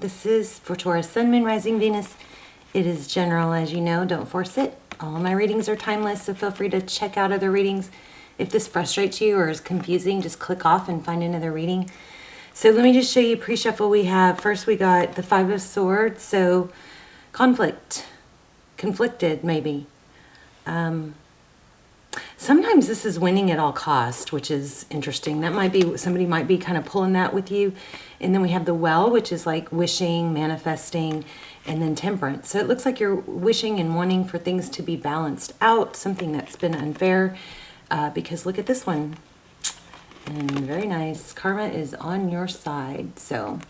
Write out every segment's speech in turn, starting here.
This is for Taurus, Sun, Moon, Rising, Venus. It is general, as you know. Don't force it. All my readings are timeless, so feel free to check out other readings. If this frustrates you or is confusing, just click off and find another reading. So let me just show you pre-shuffle we have. First we got the Five of Swords, so conflicted maybe. Sometimes this is winning at all cost, which is interesting. That might be, somebody might be kind of pulling that with you. And then we have the Well, which is like wishing, manifesting, and then Temperance. So it looks like you're wishing and wanting for things to be balanced out, something that's been unfair, because look at this one. And very nice. Karma is on your side. So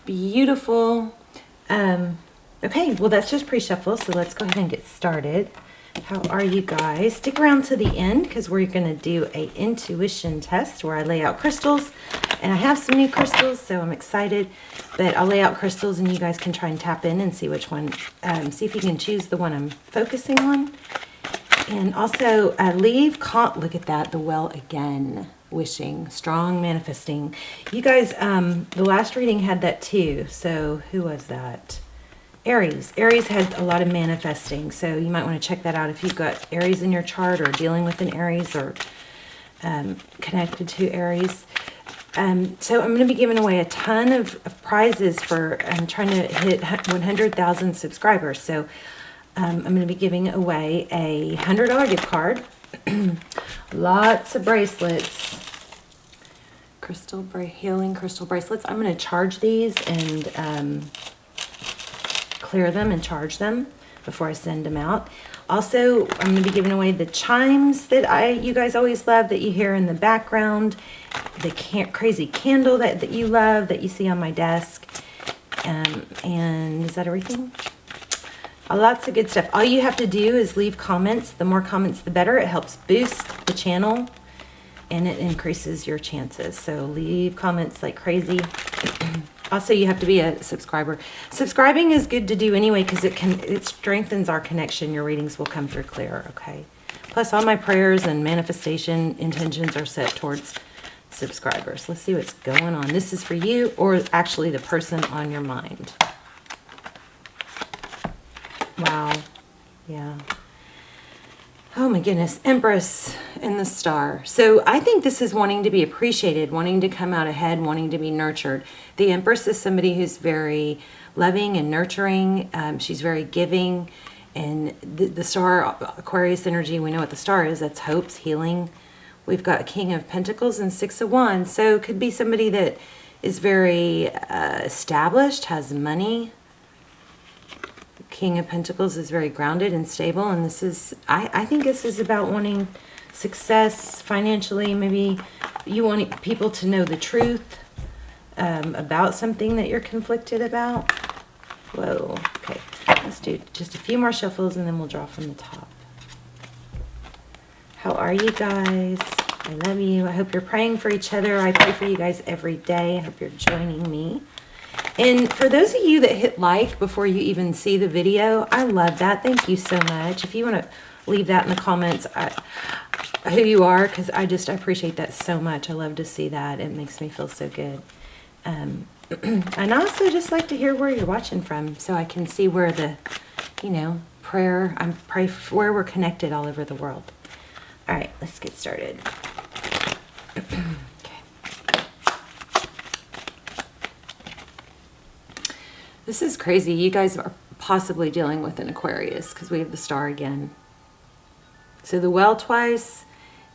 beautiful. Okay, well, that's just pre-shuffle, so let's go ahead and get started. How are you guys? Stick around to the end because we're going to do a intuition test where I lay out crystals, and I have some new crystals, so I'm excited. But I'll lay out crystals and you guys can try and tap in and see which one, see if you can choose the one I'm focusing on. And also look at that, the Well again, wishing, strong manifesting. You guys, the last reading had that too. So who was that? Aries. Aries had a lot of manifesting, so you might want to check that out if you've got Aries in your chart or dealing with an Aries or connected to Aries. So I'm going to be giving away a ton of prizes for trying to hit 100,000 subscribers. So I'm going to be giving away a $100 gift card, lots of bracelets, healing crystal bracelets. I'm going to charge these and clear them and charge them before I send them out. Also, I'm going to be giving away the chimes that you guys always love, that you hear in the background, the crazy candle that you love, that you see on my desk. And is that everything? Lots of good stuff. All you have to do is leave comments. The more comments, the better. It helps boost the channel and it increases your chances. So leave comments like crazy. Also, you have to be a subscriber. Subscribing is good to do anyway because it strengthens our connection. Your readings will come through clear, okay? Plus, all my prayers and manifestation intentions are set towards subscribers. Let's see what's going on. This is for you or actually the person on your mind. Wow. Yeah. Oh my goodness, Empress in the Star. So I think this is wanting to be appreciated, wanting to come out ahead, wanting to be nurtured. The Empress is somebody who's very loving and nurturing. She's very giving. And the Star, Aquarius energy, we know what the Star is. That's hopes, healing. We've got King of Pentacles and Six of Wands. So it could be somebody that is very established, has money. King of Pentacles is very grounded and stable, and this is, I think this is about wanting success financially. Maybe you want people to know the truth about something that you're conflicted about. Whoa, okay. Let's do just a few more shuffles and then we'll draw from the top. How are you guys? I love you. I hope you're praying for each other. I pray for you guys every day. I hope you're joining me. And for those of you that hit like before you even see the video, I love that. Thank you so much. If you want to leave that in the comments, who you are, because I appreciate that so much. I love to see that. It makes me feel so good. And I also just like to hear where you're watching from so I can see where the, pray for where we're connected all over the world. All right, let's get started. This is crazy. You guys are possibly dealing with an Aquarius because we have the Star again. So the Well twice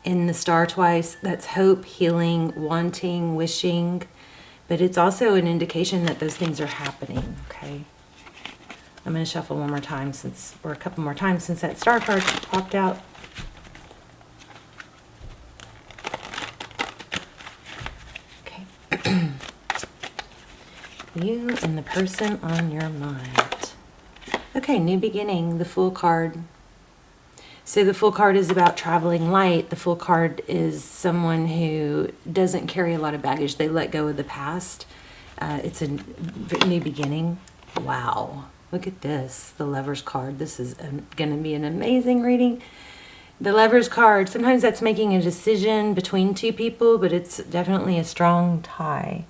and the Star twice, that's hope, healing, wanting, wishing. But it's also an indication that those things are happening, okay? I'm going to shuffle one more time or a couple more times since that Star card popped out. You and the person on your mind. Okay, new beginning, the Fool card. So the Fool card is about traveling light. The Fool card is someone who doesn't carry a lot of baggage. They let go of the past. It's a new beginning. Wow, look at this, the Lover's card. This is going to be an amazing reading. The Lover's card, sometimes that's making a decision between two people, but it's definitely a strong tie.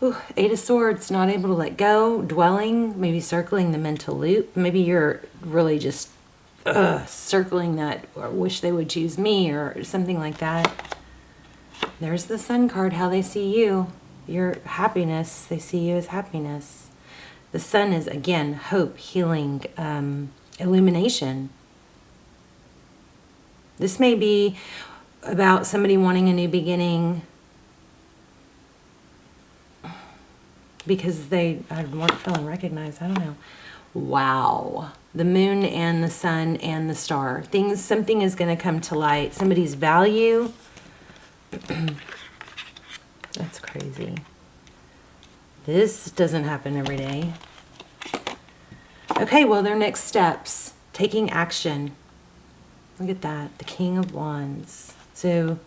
Ooh, Eight of Swords, not able to let go, dwelling, maybe circling the mental loop. Maybe you're really just circling that, or wish they would choose me, or something like that. There's the Sun card, how they see you. Your happiness, they see you as happiness. The Sun is, again, hope, healing, illumination. This may be about somebody wanting a new beginning because they weren't feeling recognized. I don't know. Wow. The Moon and the Sun and the Star. Something is going to come to light. Somebody's value. That's crazy. This doesn't happen every day. Okay, well, their next steps. Taking action. Look at that. The King of Wands. So,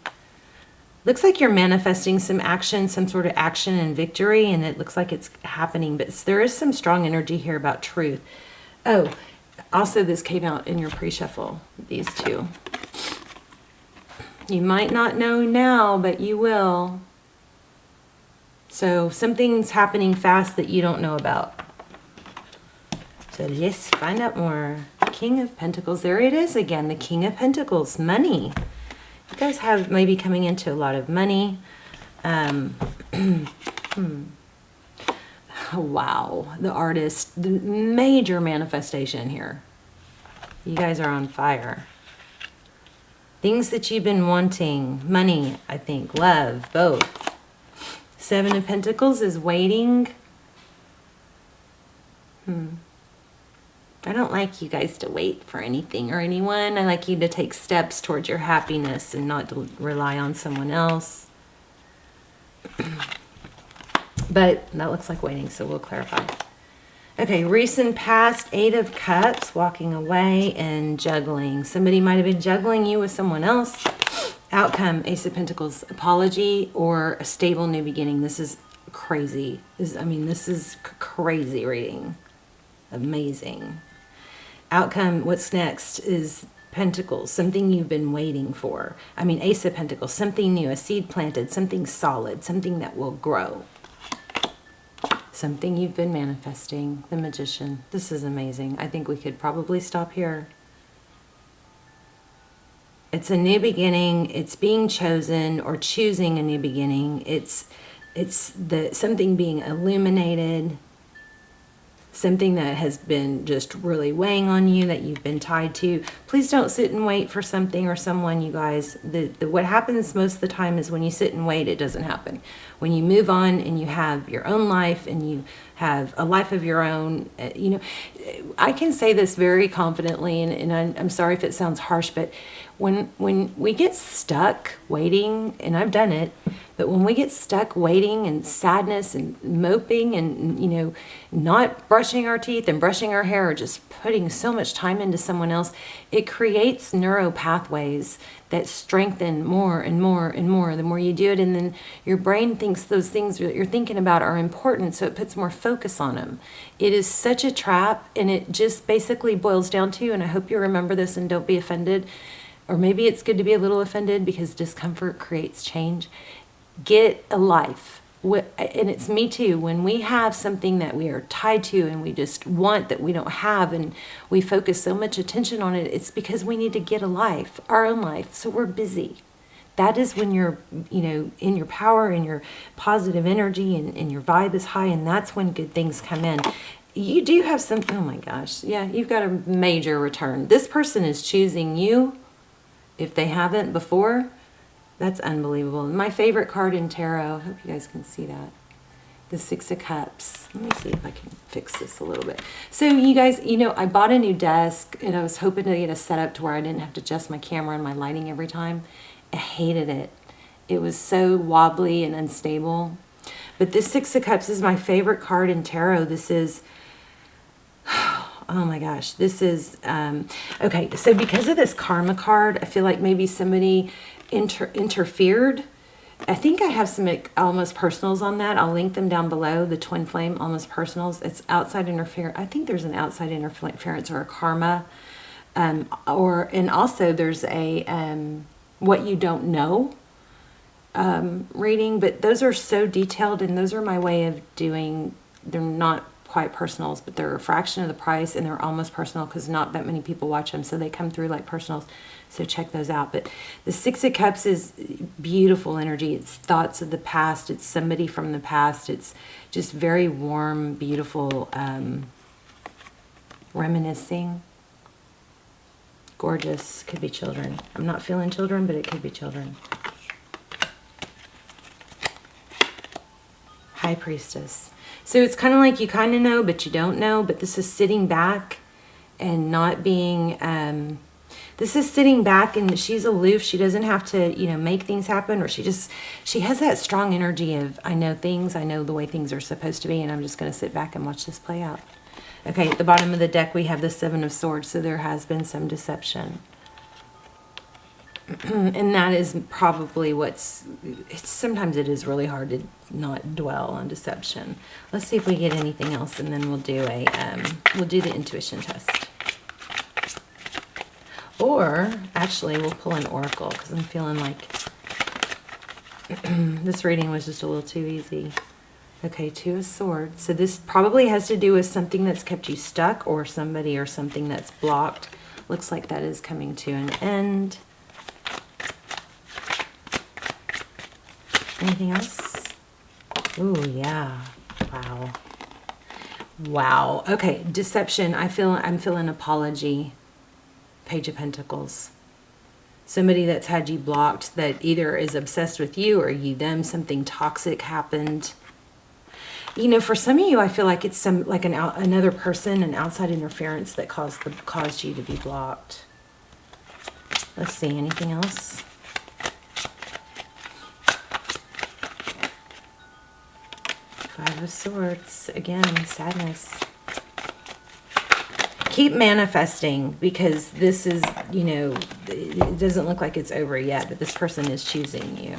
looks like you're manifesting some action, some sort of action and victory, and it looks like it's happening, but there is some strong energy here about truth. Oh, also this came out in your pre-shuffle, these two. You might not know now, but you will. So something's happening fast that you don't know about. So yes, find out more. King of Pentacles, there it is again, the King of Pentacles, money. You guys have maybe coming into a lot of money. Wow, the Artist, the major manifestation here. You guys are on fire. Things that you've been wanting, money, I think, love, both. Seven of Pentacles is waiting. I don't like you guys to wait for anything or anyone. I like you to take steps towards your happiness and not to rely on someone else. But that looks like waiting, so we'll clarify. Okay, recent past, Eight of Cups, walking away and juggling. Somebody might have been juggling you with someone else. Outcome, Ace of Pentacles, apology or a stable new beginning. This is crazy. This is crazy reading. Amazing. Outcome, what's next is Pentacles, something you've been waiting for. Ace of Pentacles, something new, a seed planted, something solid, something that will grow. Something you've been manifesting. The Magician. This is amazing. I think we could probably stop here. It's a new beginning. It's being chosen or choosing a new beginning. It's something being illuminated. Something that has been just really weighing on you, that you've been tied to. Please don't sit and wait for something or someone, you guys. What happens most of the time is when you sit and wait, it doesn't happen. When you move on and you have your own life and you have a life of your own, I can say this very confidently, and I'm sorry if it sounds harsh, but when we get stuck waiting, and I've done it, but when we get stuck waiting and sadness and moping and, not brushing our teeth and brushing our hair or just putting so much time into someone else, it creates neural pathways that strengthen more and more and more the more you do it. And then your brain thinks those things that you're thinking about are important, so it puts more focus on them. It is such a trap, and it just basically boils down to, and I hope you remember this and don't be offended, or maybe it's good to be a little offended because discomfort creates change. Get a life. And it's me too. When we have something that we are tied to and we just want that we don't have, and we focus so much attention on it, it's because we need to get a life, our own life. So we're busy. That is when you're, in your power and your positive energy and your vibe is high, and that's when good things come in. You do have some, oh my gosh, yeah, you've got a major return. This person is choosing you if they haven't before. That's unbelievable. My favorite card in tarot, I hope you guys can see that. The Six of Cups. Let me see if I can fix this a little bit. So you guys, I bought a new desk, and I was hoping to get a setup to where I didn't have to adjust my camera and my lighting every time. I hated it. It was so wobbly and unstable. But this Six of Cups is my favorite card in tarot. This is, oh my gosh, this is, okay, so because of this karma card, I feel like maybe somebody interfered. I think I have some almost personals on that. I'll link them down below. The twin flame almost personals. It's outside interference. I think there's an outside interference or a karma, and also there's a what you don't know. reading, but those are so detailed, and those are my way of doing, they're not quite personals, but they're a fraction of the price, and they're almost personal because not that many people watch them, so they come through like personals. So check those out. But the Six of Cups is beautiful energy. It's thoughts of the past. It's somebody from the past. It's just very warm, beautiful, reminiscing. Gorgeous. Could be children. I'm not feeling children, but it could be children. High Priestess. So it's kind of like you kind of know, but you don't know. But this is sitting back and not being... this is sitting back, and she's aloof. She doesn't have to, you know, make things happen, or she has that strong energy of, I know things, I know the way things are supposed to be, and I'm just going to sit back and watch this play out. Okay, at the bottom of the deck, we have the Seven of Swords, so there has been some deception. And that is probably sometimes it is really hard to not dwell on deception. Let's see if we get anything else, and then we'll do the intuition test. Or, actually, we'll pull an oracle, because I'm feeling like this reading was just a little too easy. Okay, Two of Swords. So this probably has to do with something that's kept you stuck, or somebody or something that's blocked. Looks like that is coming to an end. Anything else? Ooh, yeah. Wow. Wow. Okay, deception. I'm feeling apology. Page of Pentacles. Somebody that's had you blocked, that either is obsessed with you or you them. Something toxic happened. You know, for some of you, I feel like it's another person, an outside interference that caused you to be blocked. Let's see, anything else? Five of Swords. Again, sadness. Keep manifesting, because this is, you know, it doesn't look like it's over yet, but this person is choosing you.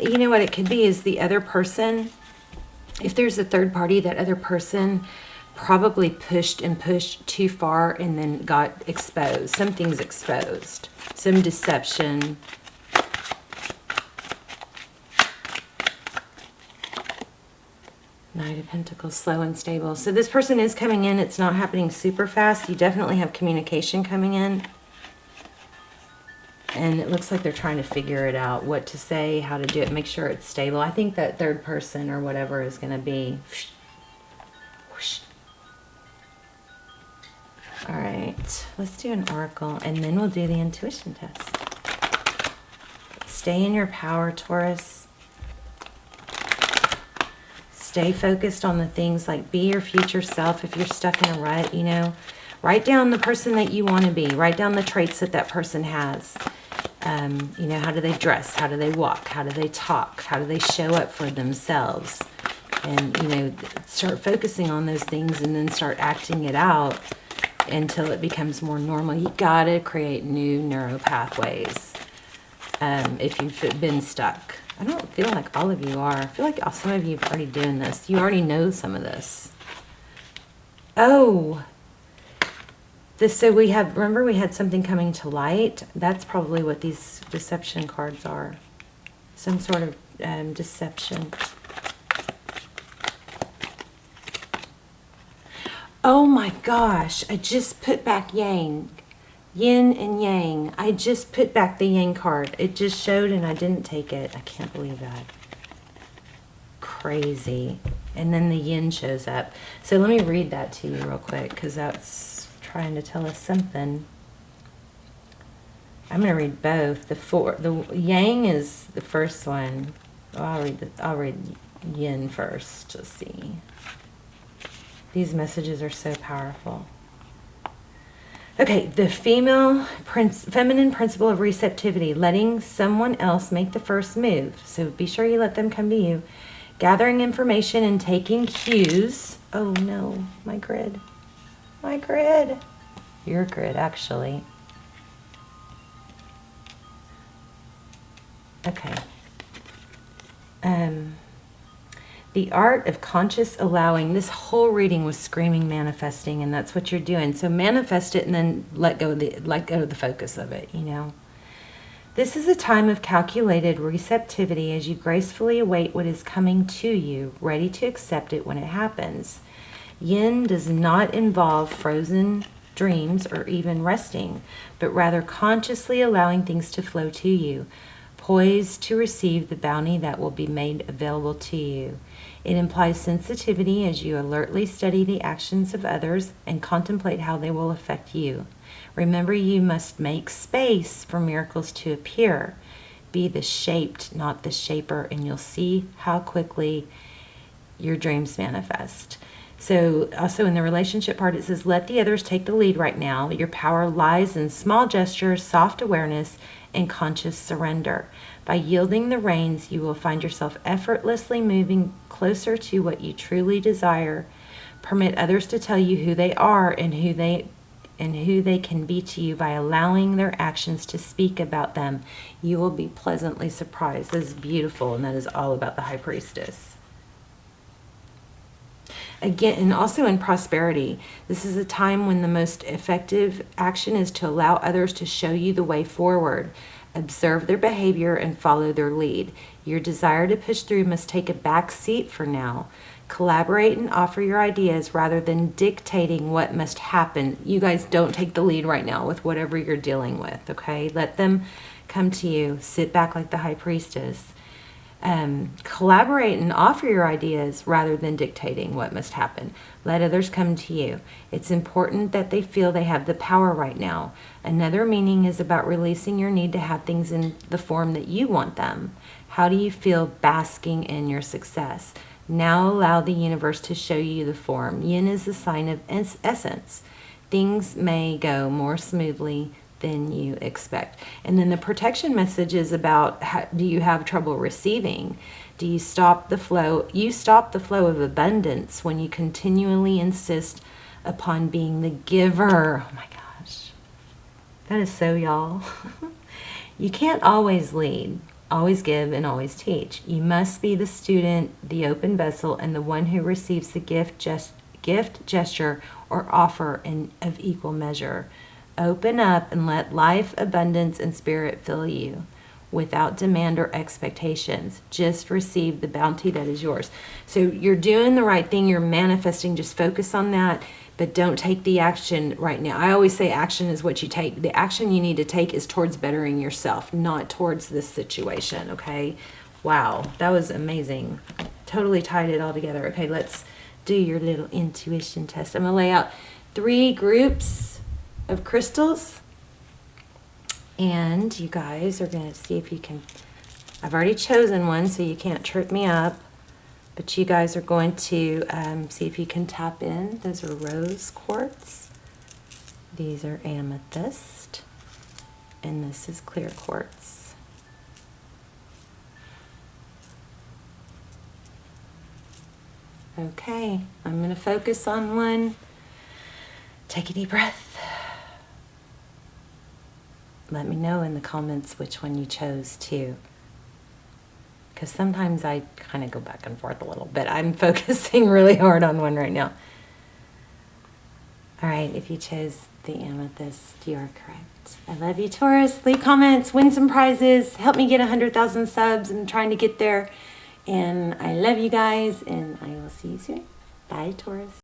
You know what it could be is the other person, if there's a third party, that other person probably pushed too far and then got exposed. Something's exposed. Some deception. Knight of Pentacles, slow and stable. So this person is coming in. It's not happening super fast. You definitely have communication coming in. And it looks like they're trying to figure it out, what to say, how to do it, make sure it's stable. I think that third person or whatever is going to be... whoosh. All right, let's do an oracle, and then we'll do the intuition test. Stay in your power, Taurus. Stay focused on the things like be your future self. If you're stuck in a rut, you know, write down the person that you want to be. Write down the traits that that person has. You know, how do they dress? How do they walk? How do they talk? How do they show up for themselves? And, you know, start focusing on those things and then start acting it out until it becomes more normal. You got to create new neural pathways if you've been stuck. I don't feel like all of you are. I feel like some of you are already doing this. You already know some of this. Oh, so we have, remember we had something coming to light? That's probably what these deception cards are. Some sort of deception. Oh my gosh, I just put back Yang. Yin and Yang. I just put back the Yang card. It just showed and I didn't take it. I can't believe that. Crazy. And then the Yin shows up. So let me read that to you real quick, because that's trying to tell us something. I'm going to read both. The Yang is the first one. Oh, I'll read Yin first. Let's see. These messages are so powerful. Okay, the feminine principle of receptivity, letting someone else make the first move. So be sure you let them come to you. Gathering information and taking cues. Oh no, my grid. My grid. Your grid, actually. Okay. The art of conscious allowing. This whole reading was screaming manifesting, and that's what you're doing. So manifest it and then let go of the focus of it, you know. This is a time of calculated receptivity as you gracefully await what is coming to you, ready to accept it when it happens. Yin does not involve frozen dreams or even resting, but rather consciously allowing things to flow to you, poised to receive the bounty that will be made available to you. It implies sensitivity as you alertly study the actions of others and contemplate how they will affect you. Remember, you must make space for miracles to appear. Be the shaped, not the shaper, and you'll see how quickly your dreams manifest. So also in the relationship part, it says, let the others take the lead right now. Your power lies in small gestures, soft awareness, and conscious surrender. By yielding the reins, you will find yourself effortlessly moving closer to what you truly desire. Permit others to tell you who they are and who they can be to you by allowing their actions to speak about them. You will be pleasantly surprised. This is beautiful, and that is all about the High Priestess. Again, and also in prosperity, this is a time when the most effective action is to allow others to show you the way forward. Observe their behavior and follow their lead. Your desire to push through must take a back seat for now. Collaborate and offer your ideas rather than dictating what must happen. You guys don't take the lead right now with whatever you're dealing with, okay? Let them come to you. Sit back like the High Priestess. Collaborate and offer your ideas rather than dictating what must happen. Let others come to you. It's important that they feel they have the power right now. Another meaning is about releasing your need to have things in the form that you want them. How do you feel basking in your success? Now allow the universe to show you the form. Yin is the sign of essence. Things may go more smoothly than you expect. And then the protection message is about, do you have trouble receiving? Do you stop the flow? You stop the flow of abundance when you continually insist upon being the giver. Oh my gosh. That is so y'all. You can't always lead, always give, and always teach. You must be the student, the open vessel, and the one who receives the gift, gesture, or offer of equal measure. Open up and let life, abundance, and spirit fill you without demand or expectations. Just receive the bounty that is yours. So you're doing the right thing. You're manifesting. Just focus on that, but don't take the action right now. I always say action is what you take. The action you need to take is towards bettering yourself, not towards this situation, okay? Wow, that was amazing. Totally tied it all together. Okay, let's do your little intuition test. I'm going to lay out 3 groups of crystals, and you guys are going to see if you can, I've already chosen one so you can't trip me up, but you guys are going to see if you can tap in. Those are rose quartz, these are amethyst, and this is clear quartz. Okay, I'm going to focus on one. Take a deep breath. Let me know in the comments which one you chose too. Because sometimes I kind of go back and forth a little bit. I'm focusing really hard on one right now. All right, if you chose the amethyst, you are correct. I love you, Taurus. Leave comments, win some prizes, help me get 100,000 subs. I'm trying to get there. And I love you guys, and I will see you soon. Bye, Taurus.